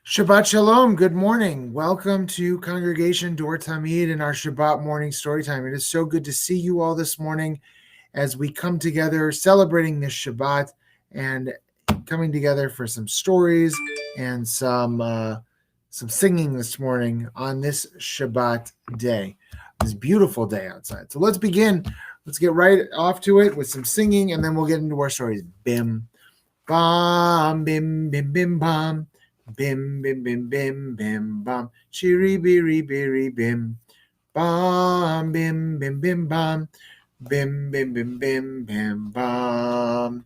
Shabbat Shalom. Good morning. Welcome to Congregation Dor Tamid in our Shabbat morning story time. It is so good to see you all this morning as we come together celebrating this Shabbat and coming together for some stories and some singing this morning on this Shabbat day. This beautiful day outside. So let's begin. Let's get right off to it with some singing, and then we'll get into our stories. Bim, bam, bim, bim, bim, bam. Bim, bim, bim, bim, bim, bam. Chiri, biri, biri, bim. Bam, bim, bim, bim, bam. Bim, bim, bim, bim, bim, bam.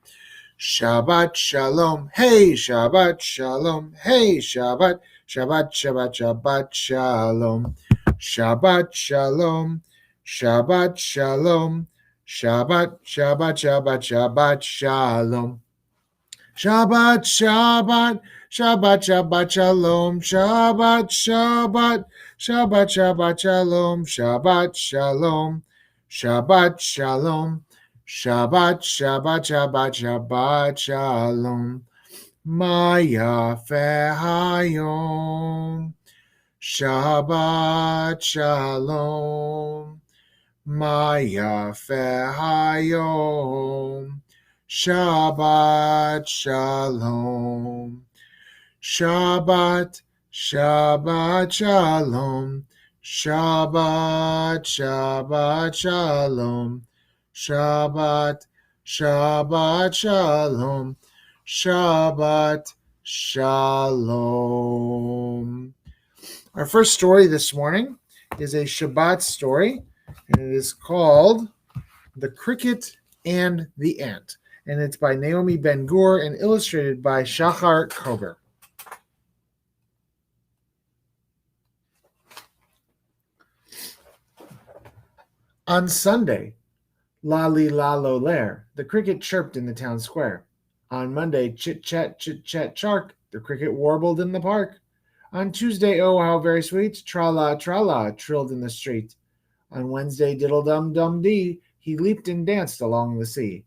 Shabbat Shalom. Hey, Shabbat Shalom. Hey, Shabbat. Shabbat, Shabbat, Shabbat Shalom. Shabbat Shalom. Shabbat Shalom. Shabbat, Shabbat, Shabbat, Shabbat Shalom. Shabbat, Shabbat, Shabbat, Shabbat, Shalom, Shabbat, Shabbat, Shabbat, Shabbat, Shalom, Shabbat, Shalom, Shabbat, Shalom, Shabbat, Shabbat, Shabbat, Shabbat, Shalom, Maya Hayom, Shabbat, Shalom, Maya Hayom. Shabbat Shalom. Shabbat, Shabbat Shalom. Shabbat, Shabbat Shalom. Shabbat, Shabbat Shalom. Shabbat Shalom. Our first story this morning is a Shabbat story, and it is called The Cricket and the Ant. And it's by Naomi Ben-Gur and illustrated by Shachar Kober. On Sunday, lali lalo lair, the cricket chirped in the town square. On Monday, chit-chat, chark, the cricket warbled in the park. On Tuesday, oh, how very sweet, tra-la, tra-la, trilled in the street. On Wednesday, diddle-dum-dum-dee, he leaped and danced along the sea.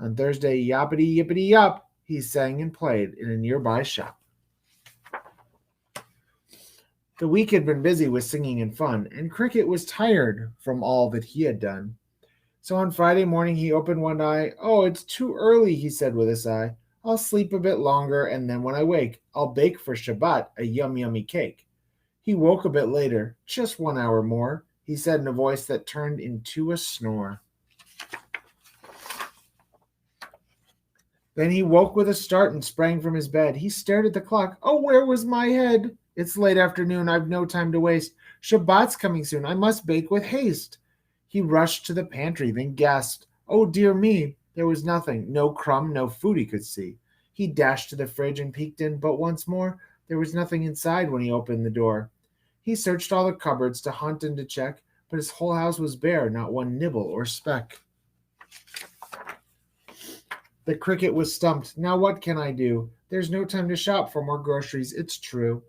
On Thursday, yappity yippity yop, he sang and played in a nearby shop. The week had been busy with singing and fun, and Cricket was tired from all that he had done. So on Friday morning he opened one eye. Oh, it's too early, he said with a sigh. I'll sleep a bit longer, and then when I wake, I'll bake for Shabbat a yummy cake. He woke a bit later, just 1 hour more, he said in a voice that turned into a snore. Then he woke with a start and sprang from his bed. He stared at the clock. Oh, where was my head? It's late afternoon. I've no time to waste. Shabbat's coming soon. I must bake with haste. He rushed to the pantry, then gasped. Oh, dear me. There was nothing. No crumb, no food he could see. He dashed to the fridge and peeked in, but once more, there was nothing inside when he opened the door. He searched all the cupboards to hunt and to check, but his whole house was bare, not one nibble or speck. The cricket was stumped. Now what can I do? There's no time to shop for more groceries, it's true.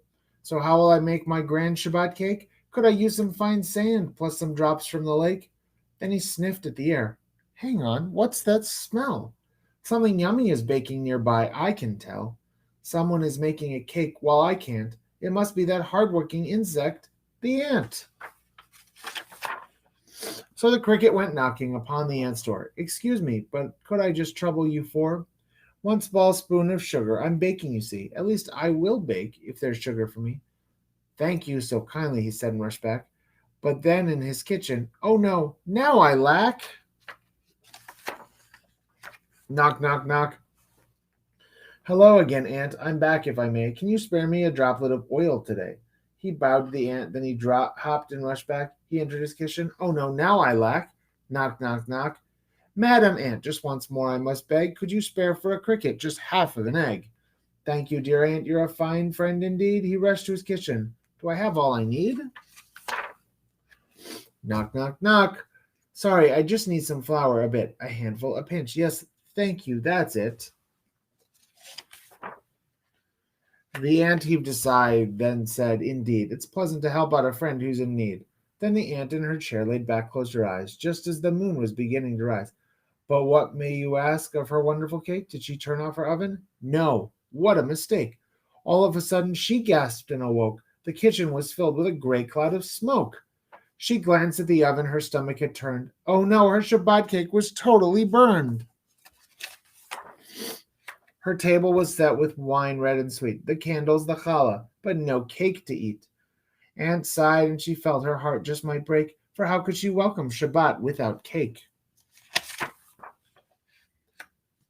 So how will I make my grand Shabbat cake? Could I use some fine sand plus some drops from the lake? Then he sniffed at the air. Hang on, what's that smell? Something yummy is baking nearby, I can tell. Someone is making a cake while I can't. It must be that hard-working insect, the ant. So the cricket went knocking upon the ant's door. Excuse me, but could I just trouble you for 1 small spoon of sugar? I'm baking, you see. At least I will bake if there's sugar for me. Thank you so kindly, he said and rushed back. But then in his kitchen, oh no, now I lack. Knock, knock, knock. Hello again, Ant. I'm back if I may. Can you spare me a droplet of oil today? He bowed to the ant, then he hopped and rushed back. He entered his kitchen. Oh no, now I lack. Knock, knock, knock. Madam Ant, just once more I must beg. Could you spare for a cricket just half of an egg? Thank you, dear Ant. You're a fine friend indeed. He rushed to his kitchen. Do I have all I need? Knock, knock, knock. Sorry, I just need some flour, a bit, a handful, a pinch. Yes, thank you, that's it. The ant heaved a sigh, then said, Indeed, it's pleasant to help out a friend who's in need. Then the ant in her chair laid back, closed her eyes, just as the moon was beginning to rise. But what may you ask of her wonderful cake? Did she turn off her oven? No. What a mistake. All of a sudden, she gasped and awoke. The kitchen was filled with a great cloud of smoke. She glanced at the oven. Her stomach had turned. Oh no, her Shabbat cake was totally burned. Her table was set with wine red and sweet, the candles, the challah, but no cake to eat. Aunt sighed and she felt her heart just might break, for how could she welcome Shabbat without cake?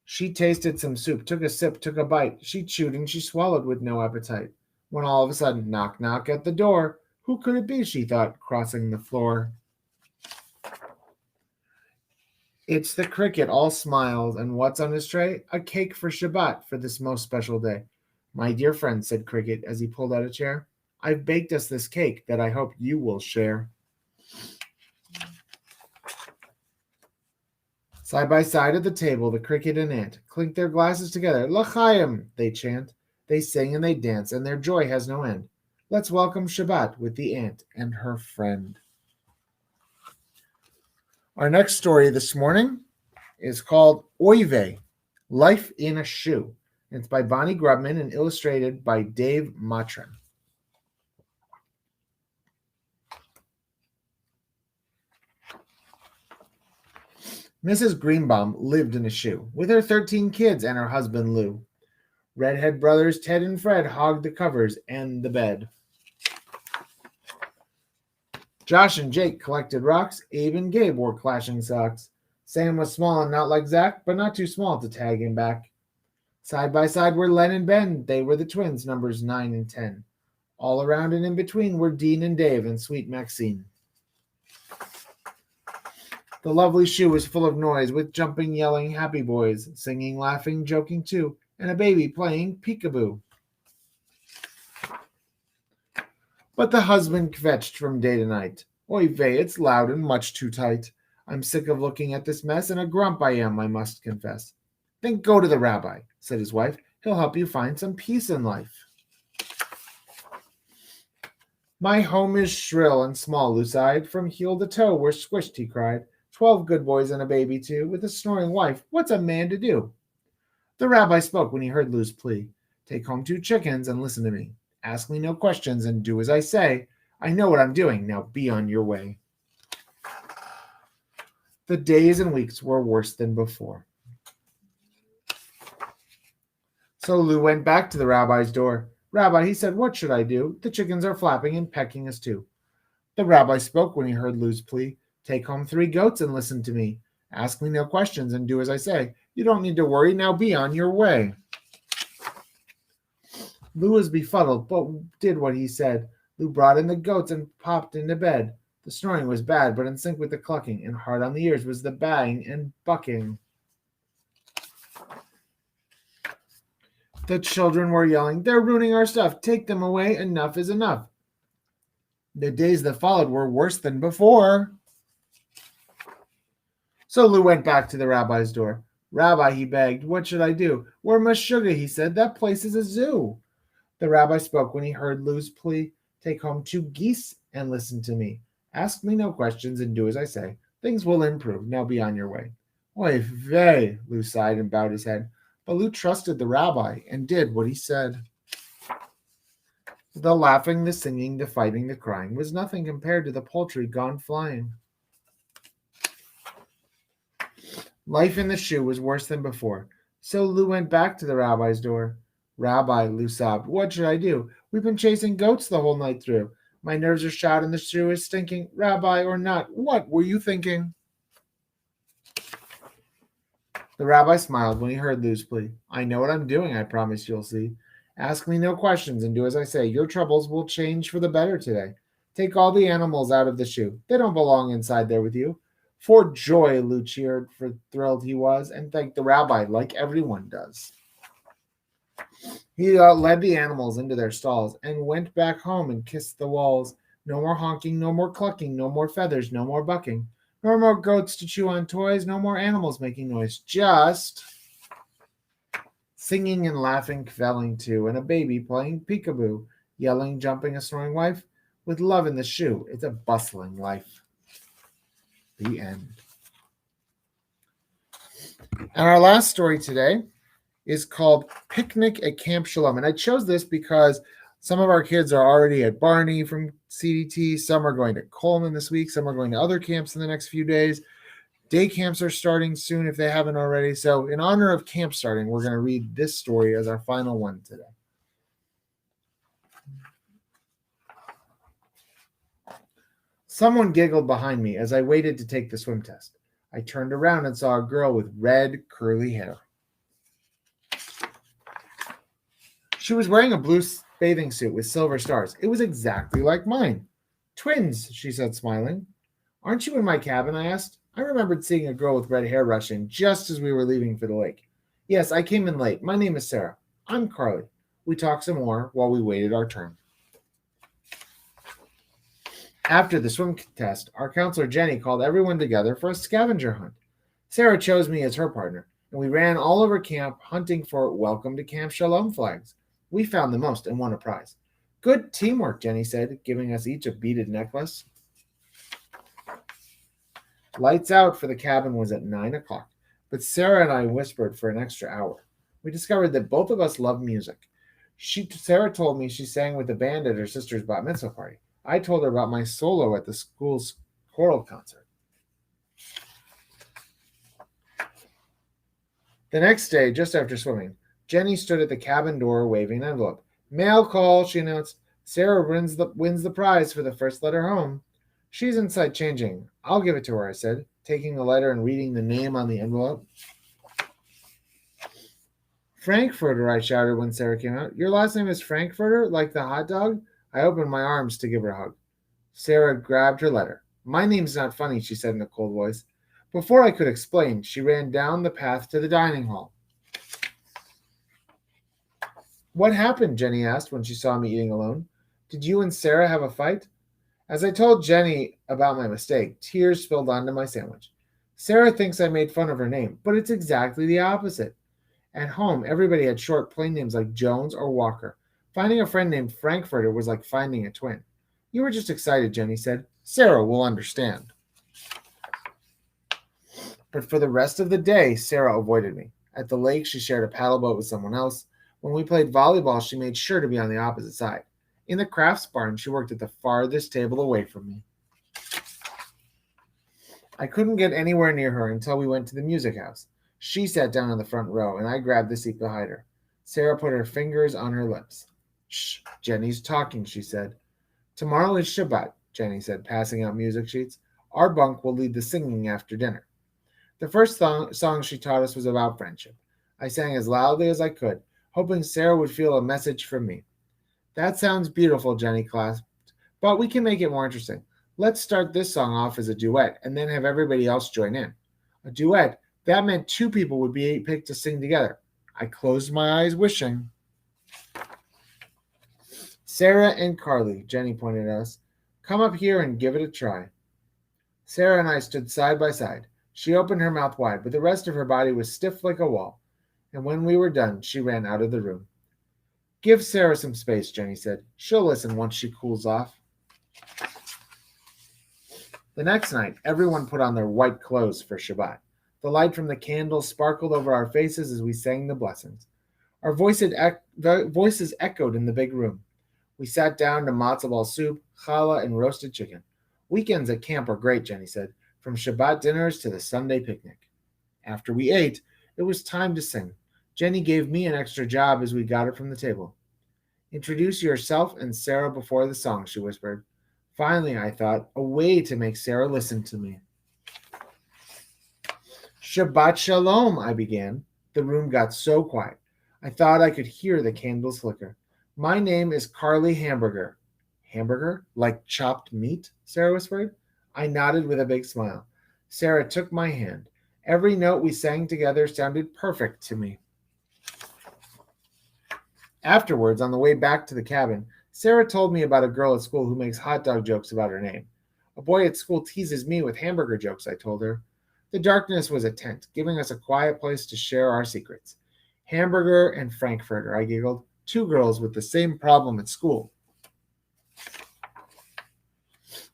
She tasted some soup, took a sip, took a bite. She chewed and she swallowed with no appetite. When all of a sudden, knock, knock at the door. Who could it be, she thought, crossing the floor. It's the cricket, all smiles, and what's on his tray? A cake for Shabbat, for this most special day. My dear friend, said Cricket as he pulled out a chair, I've baked us this cake that I hope you will share. Side by side at the table, the cricket and ant clink their glasses together. L'chaim, they chant. They sing and they dance, and their joy has no end. Let's welcome Shabbat with the ant and her friend. Our next story this morning is called Oy Life in a Shoe. It's by Bonnie Grubman and illustrated by Dave Matran. Mrs. Greenbaum lived in a shoe with her 13 kids and her husband Lou. Redhead brothers Ted and Fred hogged the covers and the bed. Josh and Jake collected rocks. Abe and Gabe wore clashing socks. Sam was small and not like Zach, but not too small to tag him back. Side by side were Len and Ben. They were the twins, numbers 9 and 10. All around and in between were Dean and Dave and sweet Maxine. The lovely shoe was full of noise, with jumping, yelling, happy boys, singing, laughing, joking too, and a baby playing peekaboo. But the husband kvetched from day to night. Oy vey, it's loud and much too tight. I'm sick of looking at this mess, and a grump I am, I must confess. Then go to the rabbi, said his wife. He'll help you find some peace in life. My home is shrill and small, Lou sighed. From heel to toe we're squished, he cried. 12 good boys and a baby too, with a snoring wife. What's a man to do? The rabbi spoke when he heard Lou's plea. Take home 2 chickens and listen to me. Ask me no questions and do as I say. I know what I'm doing. Now be on your way. The days and weeks were worse than before. So Lou went back to the rabbi's door. Rabbi, he said, what should I do? The chickens are flapping and pecking us too. The rabbi spoke when he heard Lou's plea. Take home 3 goats and listen to me. Ask me no questions and do as I say. You don't need to worry. Now be on your way. Lou was befuddled, but did what he said. Lou brought in the goats and popped into bed. The snoring was bad, but in sync with the clucking, and hard on the ears was the bang and bucking. The children were yelling, they're ruining our stuff. Take them away. Enough is enough. The days that followed were worse than before. So Lou went back to the rabbi's door. Rabbi, he begged, what should I do? Where must sugar, he said. That place is a zoo. The rabbi spoke when he heard Lou's plea. Take home 2 geese and listen to me. Ask me no questions and do as I say. Things will improve. Now be on your way. Oy vey, Lou sighed and bowed his head. But Lou trusted the rabbi and did what he said. The laughing, the singing, the fighting, the crying was nothing compared to the poultry gone flying. Life in the shoe was worse than before. So Lou went back to the rabbi's door. Rabbi, Lou sobbed, what should I do? We've been chasing goats the whole night through. My nerves are shot and the shoe is stinking. Rabbi or not, what were you thinking? The rabbi smiled when he heard Lou's plea. I know what I'm doing, I promise you'll see. Ask me no questions and do as I say. Your troubles will change for the better today. Take all the animals out of the shoe. They don't belong inside there with you. For joy, Lou cheered, for thrilled he was, and thanked the rabbi like everyone does. He led the animals into their stalls and went back home and kissed the walls. No more honking, no more clucking, no more feathers, no more bucking. No more goats to chew on toys, no more animals making noise. Just singing and laughing, kvelling too, and a baby playing peekaboo, yelling, jumping, a snoring wife. With love in the shoe, it's a bustling life. The end. And our last story today is called Picnic at Camp Shalom. And I chose this because some of our kids are already at Barney from CDT. Some are going to Coleman this week. Some are going to other camps in the next few days. Day camps are starting soon if they haven't already. So in honor of camp starting, we're going to read this story as our final one today. Someone giggled behind me as I waited to take the swim test. I turned around and saw a girl with red, curly hair. She was wearing a blue bathing suit with silver stars. It was exactly like mine. Twins, she said, smiling. Aren't you in my cabin? I asked. I remembered seeing a girl with red hair rush in just as we were leaving for the lake. Yes, I came in late. My name is Sarah. I'm Carly. We talked some more while we waited our turn. After the swim test, our counselor Jenny called everyone together for a scavenger hunt. Sarah chose me as her partner, and we ran all over camp hunting for Welcome to Camp Shalom flags. We found the most and won a prize. Good teamwork, Jenny said, giving us each a beaded necklace. Lights out for the cabin was at 9 o'clock, but Sarah and I whispered for an extra hour. We discovered that both of us love music. Sarah told me she sang with the band at her sister's bat mitzvah party. I told her about my solo at the school's choral concert. The next day, just after swimming, Jenny stood at the cabin door waving an envelope. Mail call, she announced. Sarah wins the prize for the first letter home. She's inside changing. I'll give it to her, I said, taking the letter and reading the name on the envelope. Frankfurter, I shouted when Sarah came out. Your last name is Frankfurter, like the hot dog? I opened my arms to give her a hug. Sarah grabbed her letter. My name's not funny, she said in a cold voice. Before I could explain, she ran down the path to the dining hall. What happened? Jenny asked when she saw me eating alone. Did you and Sarah have a fight? As I told Jenny about my mistake, tears spilled onto my sandwich. Sarah thinks I made fun of her name, but it's exactly the opposite. At home, everybody had short, plain names like Jones or Walker. Finding a friend named Frankfurter was like finding a twin. You were just excited, Jenny said. Sarah will understand. But for the rest of the day, Sarah avoided me. At the lake, she shared a paddle boat with someone else. When we played volleyball, she made sure to be on the opposite side. In the crafts barn, she worked at the farthest table away from me. I couldn't get anywhere near her until we went to the music house. She sat down in the front row, and I grabbed the seat behind her. Sarah put her fingers on her lips. Shh, Jenny's talking, she said. Tomorrow is Shabbat, Jenny said, passing out music sheets. Our bunk will lead the singing after dinner. The first song she taught us was about friendship. I sang as loudly as I could, hoping Sarah would feel a message from me. That sounds beautiful, Jenny clasped, but we can make it more interesting. Let's start this song off as a duet and then have everybody else join in. A duet, that meant two people would be picked to sing together. I closed my eyes wishing. Sarah and Carly, Jenny pointed at us. Come up here and give it a try. Sarah and I stood side by side. She opened her mouth wide, but the rest of her body was stiff like a wall. And when we were done, she ran out of the room. Give Sarah some space, Jenny said. She'll listen once she cools off. The next night, everyone put on their white clothes for Shabbat. The light from the candles sparkled over our faces as we sang the blessings. Our voices echoed in the big room. We sat down to matzo ball soup, challah, and roasted chicken. Weekends at camp are great, Jenny said, from Shabbat dinners to the Sunday picnic. After we ate, it was time to sing. Jenny gave me an extra job as we got it from the table. Introduce yourself and Sarah before the song, she whispered. Finally, I thought, a way to make Sarah listen to me. Shabbat Shalom, I began. The room got so quiet. I thought I could hear the candles flicker. My name is Carly Hamburger. Hamburger? Like chopped meat? Sarah whispered. I nodded with a big smile. Sarah took my hand. Every note we sang together sounded perfect to me. Afterwards, on the way back to the cabin, Sarah told me about a girl at school who makes hot dog jokes about her name. A boy at school teases me with hamburger jokes, I told her. The darkness was a tent, giving us a quiet place to share our secrets. Hamburger and Frankfurter, I giggled. Two girls with the same problem at school.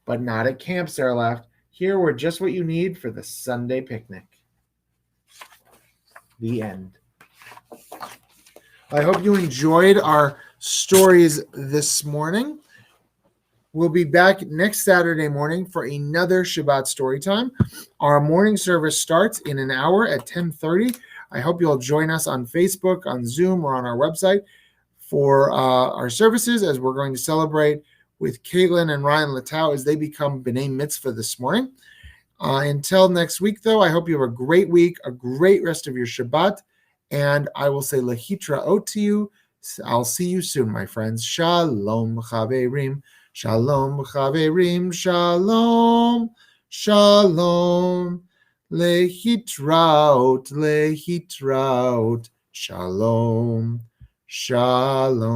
But not at camp, Sarah laughed. Here we're just what you need for the Sunday picnic. The end. I hope you enjoyed our stories this morning. We'll be back next Saturday morning for another Shabbat story time. Our morning service starts in an hour at 10:30. I hope you'll join us on Facebook, on Zoom, or on our website for our services, as we're going to celebrate with Caitlin and Ryan Latau as they become B'nai Mitzvah this morning. Until next week, though, I hope you have a great week, a great rest of your Shabbat, and I will say Lehitraot to you. I'll see you soon, my friends. Shalom chaverim, shalom chaverim, shalom, shalom. Lehitraot, lehitraot, shalom, shalom.